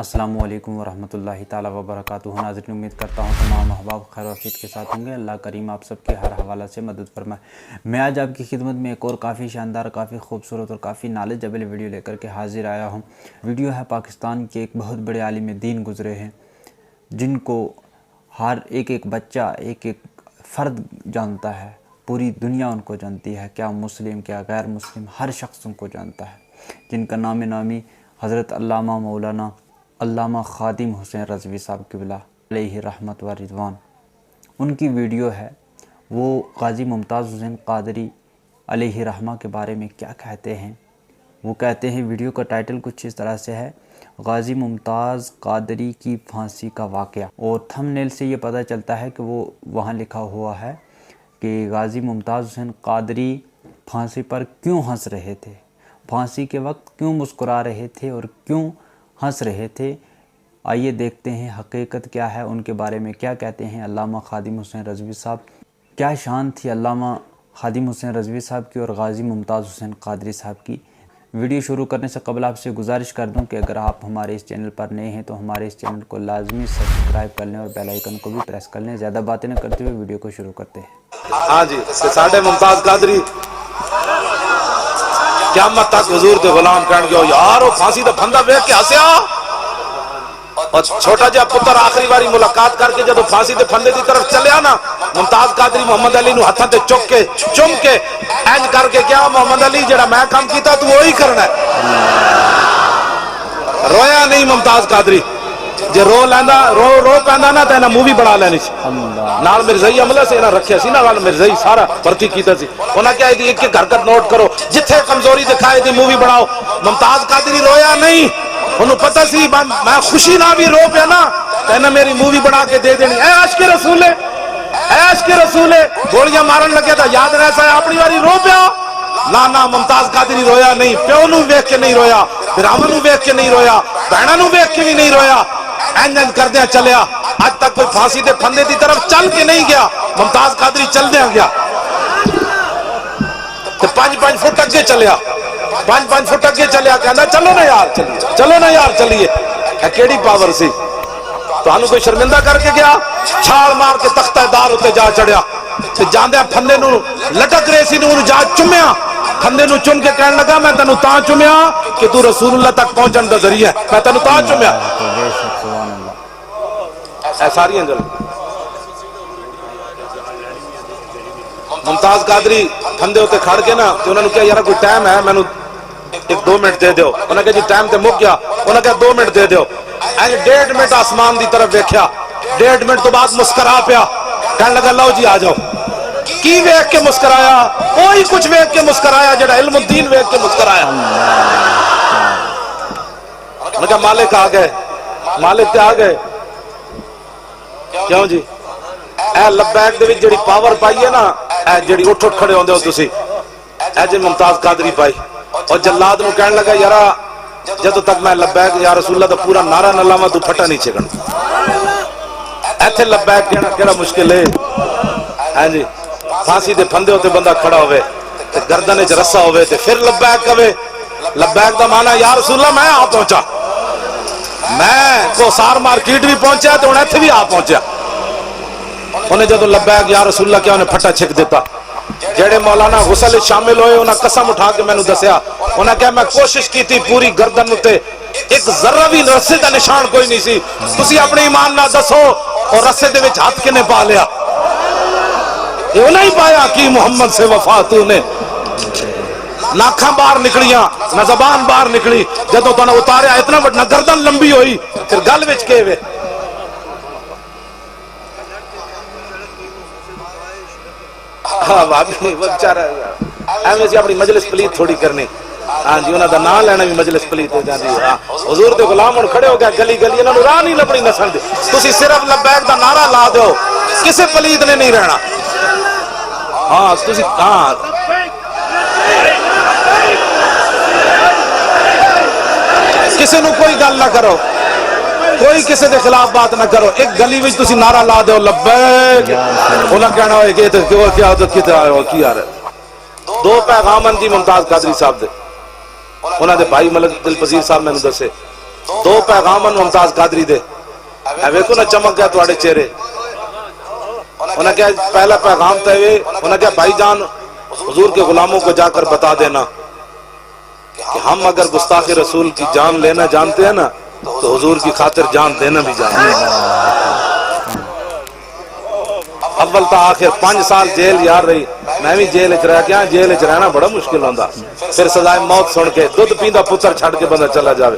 السلام علیکم ورحمۃ اللہ تعالی وبرکاتہ۔ ناظرین، امید کرتا ہوں تمام احباب خیر و عافیت کے ساتھ ہوں گے۔ اللہ کریم آپ سب کے ہر حوالہ سے مدد فرمائے۔ میں آج آپ کی خدمت میں ایک اور کافی شاندار، کافی خوبصورت اور کافی نالجیبل ویڈیو لے کر کے حاضر آیا ہوں۔ ویڈیو ہے پاکستان کے ایک بہت بڑے عالم دین گزرے ہیں، جن کو ہر ایک بچہ، ایک فرد جانتا ہے، پوری دنیا ان کو جانتی ہے، کیا مسلم کیا غیر مسلم، ہر شخص ان کو جانتا ہے، جن کا نام نامی حضرت علامہ مولانا علامہ خادم حسین رضوی صاحب قبلہ علیہ رحمت و رضوان۔ ان کی ویڈیو ہے، وہ غازی ممتاز حسین قادری علیہ رحمہ کے بارے میں کیا کہتے ہیں۔ وہ کہتے ہیں، ویڈیو کا ٹائٹل کچھ اس طرح سے ہے، غازی ممتاز قادری کی پھانسی کا واقعہ، اور تھمبنیل سے یہ پتہ چلتا ہے کہ وہ وہاں لکھا ہوا ہے کہ غازی ممتاز حسین قادری پھانسی پر کیوں ہنس رہے تھے، پھانسی کے وقت کیوں مسکرا رہے تھے اور کیوں ہنس رہے تھے۔ آئیے دیکھتے ہیں حقیقت کیا ہے، ان کے بارے میں کیا کہتے ہیں علامہ خادم حسین رضوی صاحب، کیا شان تھی علامہ خادم حسین رضوی صاحب کی اور غازی ممتاز حسین قادری صاحب کی۔ ویڈیو شروع کرنے سے قبل آپ سے گزارش کر دوں کہ اگر آپ ہمارے اس چینل پر نئے ہیں تو ہمارے اس چینل کو لازمی سبسکرائب کر لیں اور بیل آئیکن کو بھی پریس کر لیں۔ زیادہ باتیں نہ کرتے ہوئے ویڈیو کو شروع کرتے ہیں۔ ہاں جی، ساڈے ممتاز قادری قیامت تک حضور دے غلام کہن گے یار وہ پھانسی تے پھندا ویکھ کے ہسیا، اور چھوٹا جہا پتر آخری باری ملاقات کر کے جدو پھانسی تے پھندے دی طرف چلیا نا، ممتاز قادری محمد علی نو ہتھاں تے چک کے چم کے اینج کر کے کیا محمد علی جڑا میں کام کیتا تو وہی کرنا ہے۔ رویا نہیں ممتاز قادری، جے رو لیندا رو پیندا نا تے انہاں مووی بنا لینی سی۔ نال مرزائی عملہ سے انہاں رکھیا سی نا، نال مرزائی سارا بھرتی کیتا سی، انہاں کیا دی ایک حرکت نوٹ کرو، جتھے کمزوری دکھائے دی مووی بناؤ۔ ممتاز قادری رویا نہیں، انہوں پتہ سی میں خوشی نہ بھی رو پیا نا تو انہاں میری مووی بنا کے دے دینی۔ اے عشق رسول، اے عشق رسول، گولیاں مارن لگے تھا یاد رہتا ہے اپنی باری رو پیا۔ نا ممتاز قادری رویا نہیں، پیو نو ویکھ کے نہیں رویا، براہمن نو ویکھ کے نہیں رویا، بہناں نو ویکھ کے بھی نہیں رویا، اینج کردیا چلیا۔ آج تک کوئی پھانسی دے پھندے دی طرف چل کے نہیں گیا، ممتاز قادری چل دیا گیا تو 5 فٹ اگے چلیا، 5 فٹ اگے چلیا، کہنا چلو نا یار چلیے، چلو نا یار چلیے۔ کیڑی پاور سی، تو ہنو کوئی شرمندہ کر کے گیا، چھال مار کے تختہ دار ہوتے جا چڑھیا، جاندیا پھندے نو لٹک رہے سی، نو جا چمیا، پھندے نو چم کے کہنے لگا میں تنو تاں چمیا کہ تو رسول اللہ تک پہنچن دا ذریعہ ہے، میں تنو تاں چمیا۔ اے ساری انجل ممتاز قادری پھندے ہوتے کھڑ کے نا، تو انہوں نے کہا یارہ کوئی ٹائم ہے، میں نے 1-2 منٹ دے دیو۔ انہوں نے کہا جی ٹائم تے مک گیا، انہوں نے کہا 2 منٹ دے دیو۔ 1.5 منٹ آسمان دی طرف دیکھیا، 1.5 منٹ تو بعد مسکرا پیا، کہنے لگا لو جی آ جاؤ۔ کی ویکھ کے مسکرایا؟ کوئی کچھ ویکھ کے مسکرایا جڑا علم الدین ویکھ کے مسکرایا۔ انہوں نے کہا مالک آ گئے، مالک تے آ گئے۔ کیوں جی؟ اے لبیک دے وچ جڑی پاور پائی ہے نا، اے جڑی اٹھ کھڑے ہوندے ہو تسی، اے جی ممتاز قادری پائی۔ اور جلاد نو کہنے لگا یارا جدو تک میں لبیک یا رسول اللہ دا پورا نعرہ نہ لاواں تو پھٹا نہیں چھکن۔ ایتھے لبیک کہنا کیڑا مشکل ہے؟ ہاں جی، پھانسی دے پھندے ہوتے بندہ کھڑا ہوئے تے گردن وچ رسا ہوئے تے پھر لبیک کہے۔ لبیک دا معنی یا رسول اللہ میں آ پہنچا، میں کوسار مارکیٹ بھی پہنچا تو انہیں ایتھے بھی آ پہنچا۔ انہیں جدو لبیک یا رسول اللہ کیا انہیں پھٹا چھک دیتا۔ جڑے مولانا غسل شامل ہوئے انہیں قسم اٹھا کے میں نے دسیا، انہیں کہا میں کوشش کی تھی پوری گردن اتے ایک ذرہ بھی رسے دا نشان کوئی نہیں سی، تسی اپنے ایمان نہ دسو اور رسے دے وچ ہاتھ کنے پا لیا؟ یہ نہیں پایا کہ محمد سے وفا تو نے ناکھاں باہر نکلیاں نہ زبان باہر نکلی، جدو تو نے اتاریا اتنا نہ گردن لمبی ہوئی، پھر گل وچ کے ہوئے۔ ہاں واقعی وہ بیچارہ ایویں سی اپنی مجلس پلیت تھوڑی کرنی۔ ہاں جی، انہاں دا نام لینا بھی مجلس پلیت ہو جاندی ہے۔ حضور دے غلام ہن کھڑے ہو گئے گلی گلی، انہاں نوں راہ نہیں لبنی نسل دی، تسی صرف لبیک دا نعرہ لا دیو، کسے پلیت نے نہیں رہنا۔ ہاں تسی ہاں کسے نوں کوئی گل نہ کرو، کوئی کسے دے خلاف بات نہ کرو، ایک گلی وچ تسی نعرہ لا دیو لبیک، انہاں کہنا ہوئے کہ کیا کتے آئے ہو کی آ رہے۔ 2 پیغام ہیں جی ممتاز قادری صاحب دے، انہاں دے بھائی ملک دل پذیر صاحب میں نے دسے، دو پیغام ممتاز قادری دے ویکو نا چمک گیا تواڈے چہرے انہیں کہا پہلا پیغام تھا انہیں کہا بھائی جان حضور کے غلاموں کو جا کر بتا دینا کہ ہم اگر گستاخ رسول کی جان لینا جانتے ہیں نا تو حضور کی خاطر جان دینا بھی جانتے ہیں اول تا آخر 5 سال جیل یار رہی میں بھی جیل اچ رہ گیا جیل اچ رہنا بڑا مشکل ہوندہ پھر سزائے موت سن کے دودھ پیندا پتر چھڑ کے بندہ چلا جاوے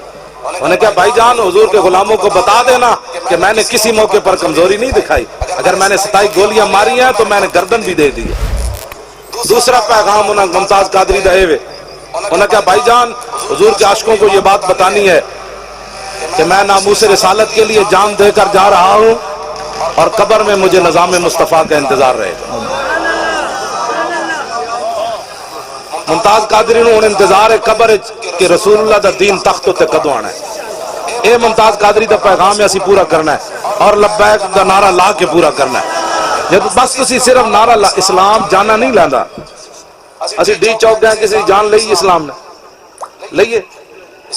انہیں کہا بھائی جان حضور کے غلاموں کو بتا دینا کہ میں نے کسی موقع پر کمزوری نہیں دکھائی اگر میں نے 27 گولیاں ماری ہیں تو میں نے گردن بھی دے دی دوسرا پیغام انہیں ممتاز قادری دہے ہوئے انہیں کہا بھائی جان حضور کے عاشقوں کو یہ بات بتانی ہے کہ میں ناموس رسالت کے لیے جان دے کر جا رہا ہوں اور قبر میں مجھے نظام مصطفیٰ کا انتظار رہے گا ممتاز قادری نو انتظار ہے قبر کہ رسول اللہ دا دین تخت تے کدوں آنا ہے اے ممتاز قادری دا پیغام ہے اسی پورا کرنا ہے اور لبیک دا نعرہ لا کے پورا کرنا ہے جب بس تسی صرف نعرہ اسلام جانا نہیں لیندا اسی ڈی چوک گئے کسی جان لئی اسلام نے لئیے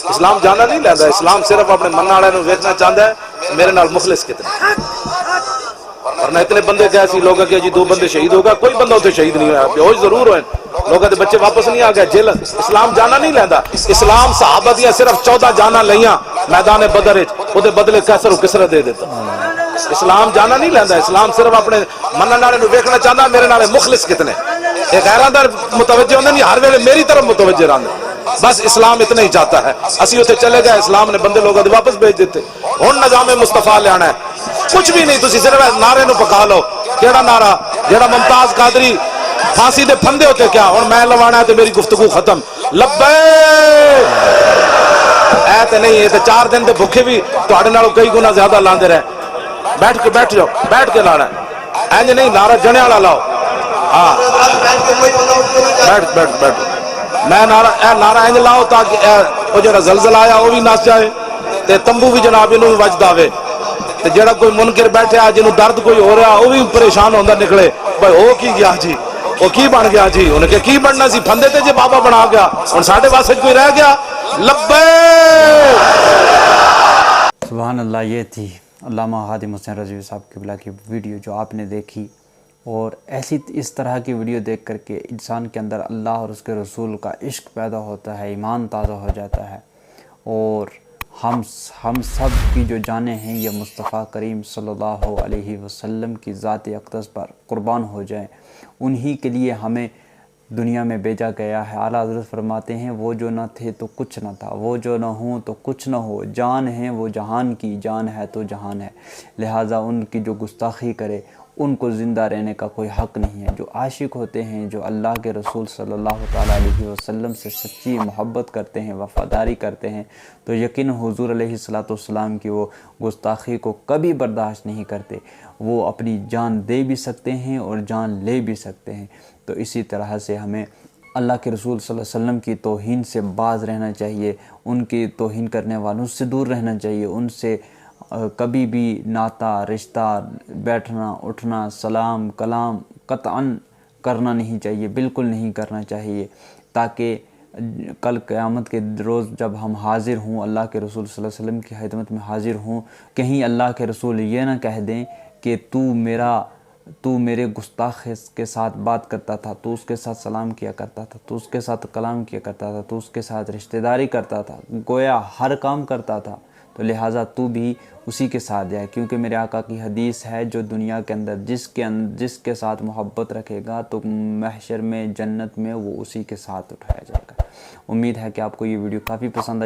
اسلام جانا نہیں لیندا اسلام صرف اپنے من والے نو ویکھنا چاہندا ہے میرے نال مخلص کتنے ورنہ اتنے بندے کیسی لوگ کہ جی 2 بندے شہید ہوگا کوئی بندہ ہوتے شہید نہیں ہوا بیہوش ضرور ہوئے لوگ کہتے بچے واپس نہیں آ گئے جیل اسلام جانا نہیں لیندا اسلام صحابہ دیاں صرف 14 جانا لیاں میدان بدر وچ اودے بدلے کیسر و کسرا دے دیتا اسلام جانا نہیں لیندا اسلام صرف اپنے منن والے نو ویکھنا چاہندا میرے نال مخلص کتنے اے غیراں دا متوجہ ہوندے نہیں ہر ویلے میری طرف متوجہ رہندے بس اسلام اتنا ہی چاہتا ہے اسی اتنے چلے گئے اسلام نے بندے لوگوں واپس بھیج دیتے ہن نظام مصطفیٰ لے آنا ہے کچھ بھی نہیں تسی صرف نعرے نو پکا لو کیڑا نعرہ جیڑا ممتاز قادری پھانسی دے پھندے ہوتے کیا ہن میں لوانا ہے تے میری گفتگو ختم لبیک اے تے نہیں اے تے 4 دن دے بھوکے بھی تواڈے نالوں کئی گنا زیادہ لاندے رہے بیٹھ جاؤ بیٹھ کے لانا ہے انج نہیں نعرہ جنے والا لاؤ ہاں بیٹھ میں نعرہ انج لاؤ تاکہ وہ جڑا زلزلہ آیا وہ بھی نس جائے تے تمبو بھی جناب انہوں بھی وجد آوے تے جڑا کوئی منکر بیٹھے آ جنہوں درد کوئی ہو رہا وہ بھی پریشان ہوندہ نکلے بھائی وہ کی گیا جی وہ کی بن گیا جی انہیں کہ کی بننا سی پھندے تے جی بابا بنا گیا اور ساڑھے واسے کوئی رہ گیا لبیک سبحان اللہ یہ تھی علامہ ہادی حسین رضوی صاحب قبلہ کی ویڈیو جو آپ نے دیکھی اور ایسی اس طرح کی ویڈیو دیکھ کر کے انسان کے اندر اللہ اور اس کے رسول کا عشق پیدا ہوتا ہے ایمان تازہ ہو جاتا ہے اور ہم سب کی جو جانیں ہیں یہ مصطفیٰ کریم صلی اللہ علیہ وسلم کی ذات اقدس پر قربان ہو جائیں انہی کے لیے ہمیں دنیا میں بھیجا گیا ہے اعلیٰ حضرت فرماتے ہیں وہ جو نہ تھے تو کچھ نہ تھا وہ جو نہ ہوں تو کچھ نہ ہو جان ہے وہ جہان کی جان ہے تو جہان ہے لہٰذا ان کی جو گستاخی کرے ان کو زندہ رہنے کا کوئی حق نہیں ہے جو عاشق ہوتے ہیں جو اللہ کے رسول صلی اللہ تعالیٰ علیہ وسلم سے سچی محبت کرتے ہیں وفاداری کرتے ہیں تو یقین حضور علیہ السلام کی وہ گستاخی کو کبھی برداشت نہیں کرتے وہ اپنی جان دے بھی سکتے ہیں اور جان لے بھی سکتے ہیں تو اسی طرح سے ہمیں اللہ کے رسول صلی اللہ علیہ وسلم کی توہین سے باز رہنا چاہیے ان کی توہین کرنے والوں سے دور رہنا چاہیے ان سے کبھی بھی ناطہ رشتہ بیٹھنا اٹھنا سلام کلام قطعاً کرنا نہیں چاہیے بالکل نہیں کرنا چاہیے تاکہ کل قیامت کے روز جب ہم حاضر ہوں اللہ کے رسول صلی اللہ علیہ وسلم کی خدمت میں حاضر ہوں کہیں اللہ کے رسول یہ نہ کہہ دیں کہ تو میرے گستاخ کے ساتھ بات کرتا تھا تو اس کے ساتھ سلام کیا کرتا تھا تو اس کے ساتھ کلام کیا کرتا تھا تو اس کے ساتھ رشتہ داری کرتا تھا گویا ہر کام کرتا تھا تو لہٰذا تو بھی اسی کے ساتھ جائے کیونکہ میرے آقا کی حدیث ہے جو دنیا کے اندر جس کے ساتھ محبت رکھے گا تو محشر میں جنت میں وہ اسی کے ساتھ اٹھایا جائے گا امید ہے کہ آپ کو یہ ویڈیو کافی پسند آئی